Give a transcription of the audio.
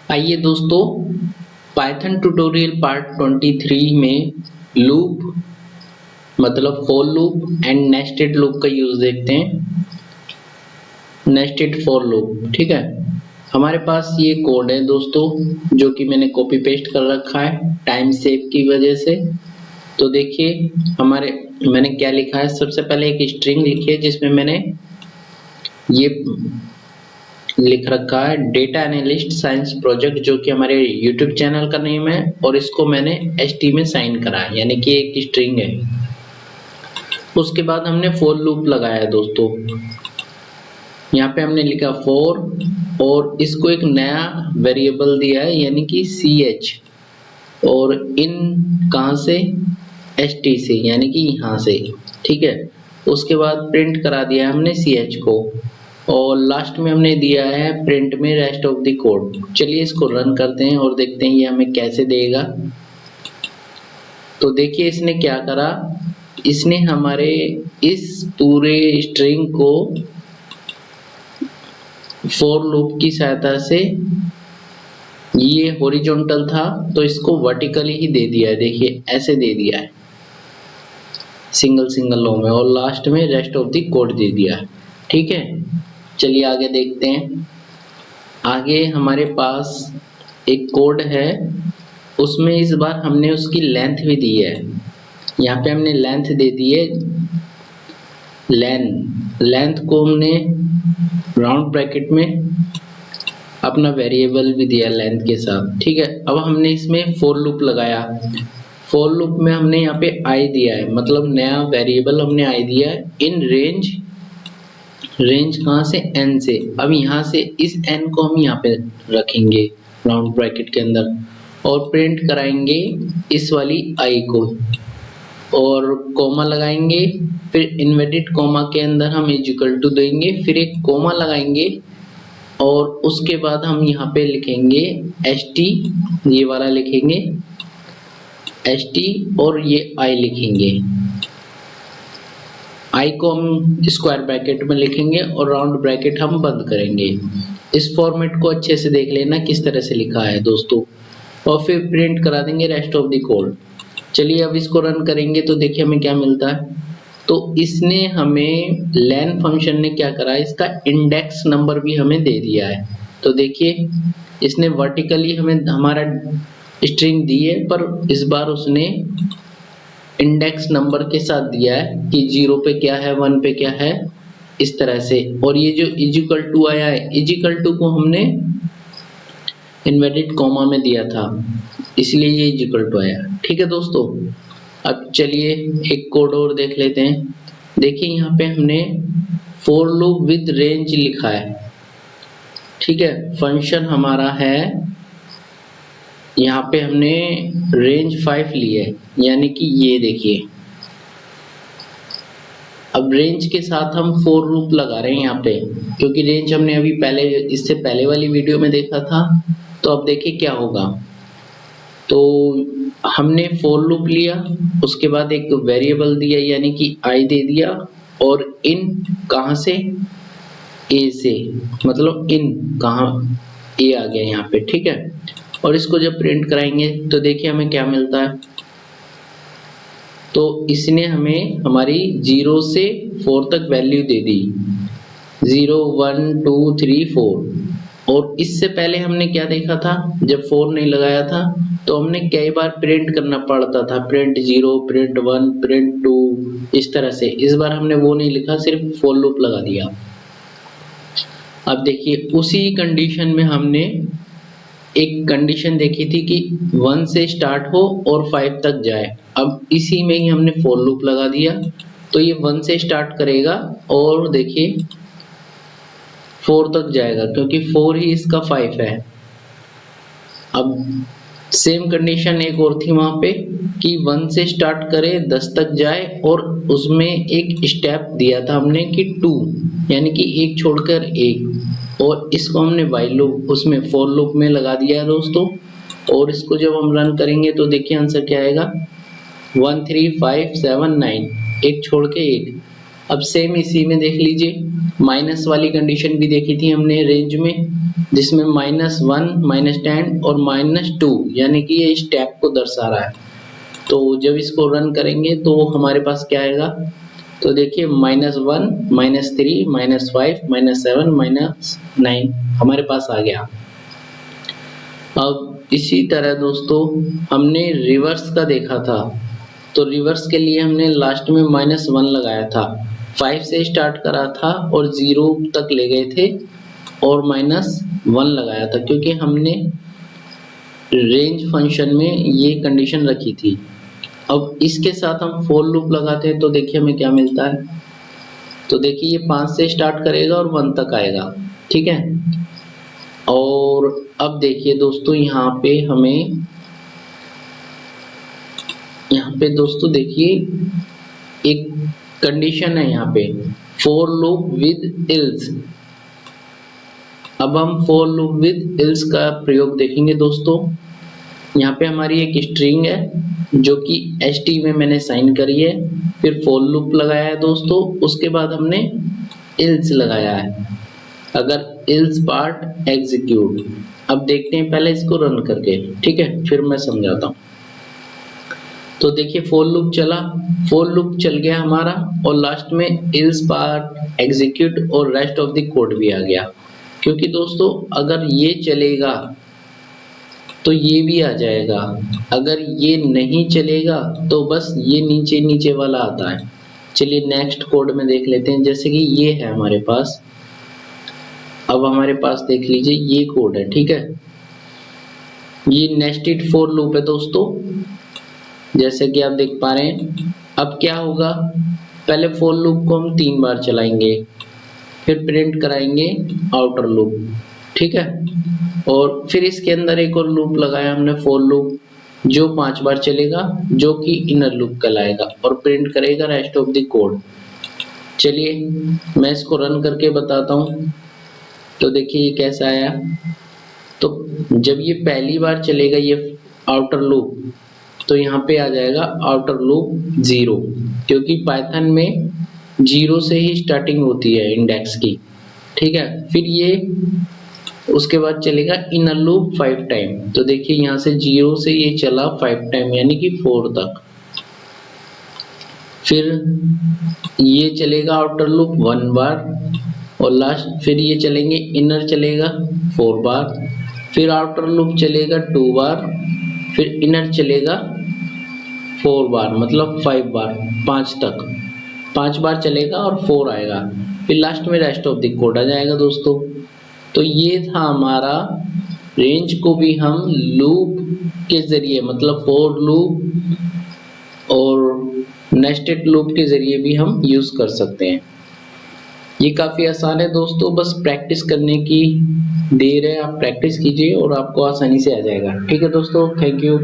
आइए दोस्तों, Python tutorial part 23 में लूप मतलब for loop and nested loop का यूज देखते हैं। नेस्टेड फॉर लूप, ठीक है। हमारे पास ये कोड है दोस्तों, जो कि मैंने कॉपी पेस्ट कर रखा है टाइम सेव की वजह से। तो देखिए मैंने क्या लिखा है। सबसे पहले एक स्ट्रिंग लिखी है जिसमें मैंने ये लिख रखा है डेटा एनालिस्ट साइंस प्रोजेक्ट, जो कि हमारे यूट्यूब चैनल का नेम है, और इसको मैंने एसटी में साइन करा है, यानी कि एक स्ट्रिंग है। उसके बाद हमने फॉर लूप लगाया दोस्तों। यहाँ पे हमने लिखा फॉर और इसको एक नया वेरिएबल दिया है, यानी कि ch, और इन कहाँ से, st से, यानी कि यहाँ से, ठीक है। उसके बाद प्रिंट करा दिया हमने ch को, और लास्ट में हमने दिया है प्रिंट में रेस्ट ऑफ द कोड। चलिए इसको रन करते हैं और देखते हैं ये हमें कैसे देगा। तो देखिए इसने क्या करा, इसने हमारे इस पूरे स्ट्रिंग को फॉर लूप की सहायता से, ये हॉरिजॉन्टल था तो इसको वर्टिकली ही दे दिया है। देखिए ऐसे दे दिया है सिंगल रो में, और लास्ट में रेस्ट ऑफ द कोड दे दिया है, ठीक है। चलिए आगे देखते हैं। आगे हमारे पास एक कोड है, उसमें इस बार हमने उसकी लेंथ भी दी है। यहाँ पे हमने लेंथ दे दी है, लेंथ को हमने राउंड ब्रैकेट में अपना वेरिएबल भी दिया लेंथ के साथ, ठीक है। अब हमने इसमें फॉर लूप लगाया। फॉर लूप में हमने यहाँ पे आई दिया है, मतलब नया वेरिएबल हमने आई दिया है इन रेंज कहाँ से, n से। अब यहाँ से इस n को हम यहाँ पे रखेंगे राउंड ब्रैकेट के अंदर, और प्रिंट कराएंगे इस वाली i को, और कोमा लगाएंगे, फिर इन्वर्टेड कोमा के अंदर हम इक्वल टू देंगे, फिर एक कोमा लगाएंगे, और उसके बाद हम यहाँ पे लिखेंगे st, ये वाला लिखेंगे st, और ये i लिखेंगे। i को हम स्क्वायर ब्रैकेट में लिखेंगे और राउंड ब्रैकेट हम बंद करेंगे। इस फॉर्मेट को अच्छे से देख लेना किस तरह से लिखा है दोस्तों, और फिर प्रिंट करा देंगे रेस्ट ऑफ द कोड। चलिए अब इसको रन करेंगे तो देखिए हमें क्या मिलता है। तो इसने हमें लेन फंक्शन ने क्या करा, इसका इंडेक्स नंबर भी हमें दे दिया है। तो देखिए इसने वर्टिकली हमें हमारा स्ट्रिंग दी है, पर इस बार उसने इंडेक्स नंबर के साथ दिया है कि 0 पे क्या है, 1 पे क्या है, इस तरह से। और ये जो इक्वल टू आया है, इक्वल टू को हमने इन्वर्टेड कॉमा में दिया था, इसलिए ये इक्वल टू आया, ठीक है दोस्तों। अब चलिए एक कोड और देख लेते हैं। देखिए यहाँ पे हमने फॉर लूप विद रेंज लिखा है, ठीक है। फंक्शन हमारा है, यहाँ पे हमने रेंज 5 ली है, यानी कि ये देखिए। अब रेंज के साथ हम फॉर लूप लगा रहे हैं यहाँ पे, क्योंकि रेंज हमने अभी पहले, इससे पहले वाली वीडियो में देखा था। तो अब देखिए क्या होगा। तो हमने फॉर लूप लिया, उसके बाद एक वेरिएबल दिया, यानी कि i दे दिया, और इन कहाँ से, a से, मतलब इन कहाँ, a आ गया यहाँ पे, ठीक है। और इसको जब प्रिंट कराएंगे तो देखिए हमें क्या मिलता है। तो इसने हमें हमारी 0 से 4 तक वैल्यू दे दी, 0 1 2 3 4। और इससे पहले हमने क्या देखा था, जब 4 नहीं लगाया था तो हमने कई बार प्रिंट करना पड़ता था, प्रिंट 0, प्रिंट 1, प्रिंट 2, इस तरह से। इस बार हमने वो नहीं लिखा, सिर्फ फॉर लूप लगा दिया। अब देखिए उसी कंडीशन में हमने एक कंडीशन देखी थी कि 1 से स्टार्ट हो और 5 तक जाए। अब इसी में ही हमने फॉर लूप लगा दिया, तो ये 1 से स्टार्ट करेगा और देखिए 4 तक जाएगा, क्योंकि 4 ही इसका 5 है। अब सेम कंडीशन एक और थी वहां पे कि 1 से स्टार्ट करे 10 तक जाए, और उसमें एक स्टेप दिया था हमने कि 2, यानी कि एक छोड़कर एक, और इसको हमने व्हाइल लूप उसमें फॉर लूप में लगा दिया है दोस्तों। और इसको जब हम रन करेंगे तो देखिए आंसर क्या आएगा, 1 3 5 7 9, एक छोड़ के एक। अब सेम इसी में देख लीजिए, माइनस वाली कंडीशन भी देखी थी हमने रेंज में, जिसमें -1, -10 और -2 यानी कि ये स्टेप को दर्शा रहा है। तो जब इसको रन करेंगे तो हमारे पास क्या आएगा, तो देखिए -1, -3, -5, -7, -9 हमारे पास आ गया। अब इसी तरह दोस्तों हमने रिवर्स का देखा था, तो रिवर्स के लिए हमने लास्ट में -1 लगाया था, 5 से स्टार्ट करा था और 0 तक ले गए थे और -1 लगाया था, क्योंकि हमने रेंज फंक्शन में ये कंडीशन रखी थी। अब इसके साथ हम फॉर लूप लगाते हैं तो देखिए हमें क्या मिलता है, तो देखिए ये 5 से स्टार्ट करेगा और 1 तक आएगा, ठीक है। और अब देखिए दोस्तों यहाँ पे दोस्तों देखिए एक कंडीशन है यहाँ पे, फॉर लूप विद एल्स। अब हम फॉर लूप विद एल्स का प्रयोग देखेंगे दोस्तों। यहाँ पे हमारी एक स्ट्रिंग है जो कि st में मैंने साइन करी है, फिर फॉर लूप लगाया है दोस्तों, उसके बाद हमने एल्स लगाया है, अगर एल्स पार्ट एग्जीक्यूट। अब देखते हैं पहले इसको रन करके, ठीक है, फिर मैं समझाता हूँ। तो देखिए फॉर लूप चल गया हमारा और लास्ट में एल्स पार्ट एग्जीक्यूट और रेस्ट ऑफ द कोड भी आ गया, क्योंकि दोस्तों अगर ये चलेगा तो ये भी आ जाएगा, अगर ये नहीं चलेगा तो बस ये नीचे नीचे वाला आता है। चलिए नेक्स्ट कोड में देख लेते हैं, जैसे कि ये है हमारे पास। अब हमारे पास देख लीजिए ये कोड है, ठीक है, ये नेस्टेड फॉर लूप है दोस्तों, जैसे कि आप देख पा रहे हैं। अब क्या होगा, पहले फॉर लूप को हम 3 बार चलाएंगे, फिर प्रिंट कराएंगे आउटर लूप, ठीक है, और फिर इसके अंदर एक और लूप लगाया हमने फॉर लूप, जो 5 बार चलेगा, जो कि इनर लूप कहलाएगा और प्रिंट करेगा रेस्ट ऑफ द कोड। चलिए मैं इसको रन करके बताता हूँ। तो देखिए ये कैसा आया, तो जब ये पहली बार चलेगा ये आउटर लूप, तो यहाँ पे आ जाएगा आउटर लूप 0, क्योंकि पाइथन में 0 से ही स्टार्टिंग होती है इंडेक्स की, ठीक है। फिर ये उसके बाद चलेगा इनर लूप 5 टाइम, तो देखिए यहाँ से 0 से ये चला 5 टाइम यानी कि 4 तक। फिर ये चलेगा आउटर लूप 1 बार और लास्ट फिर ये चलेंगे इनर चलेगा 4 बार, फिर आउटर लूप चलेगा 2 बार, फिर इनर चलेगा 4 बार, मतलब 5 बार, 5 तक 5 बार चलेगा और 4 आएगा, फिर लास्ट में रेस्ट ऑफ द कोड आ जाएगा दोस्तों। तो ये था हमारा, रेंज को भी हम लूप के जरिए, मतलब फॉर लूप और नेस्टेड लूप के जरिए भी हम यूज कर सकते हैं। ये काफी आसान है दोस्तों, बस प्रैक्टिस करने की देर है, आप प्रैक्टिस कीजिए और आपको आसानी से आ जाएगा, ठीक है दोस्तों, थैंक यू।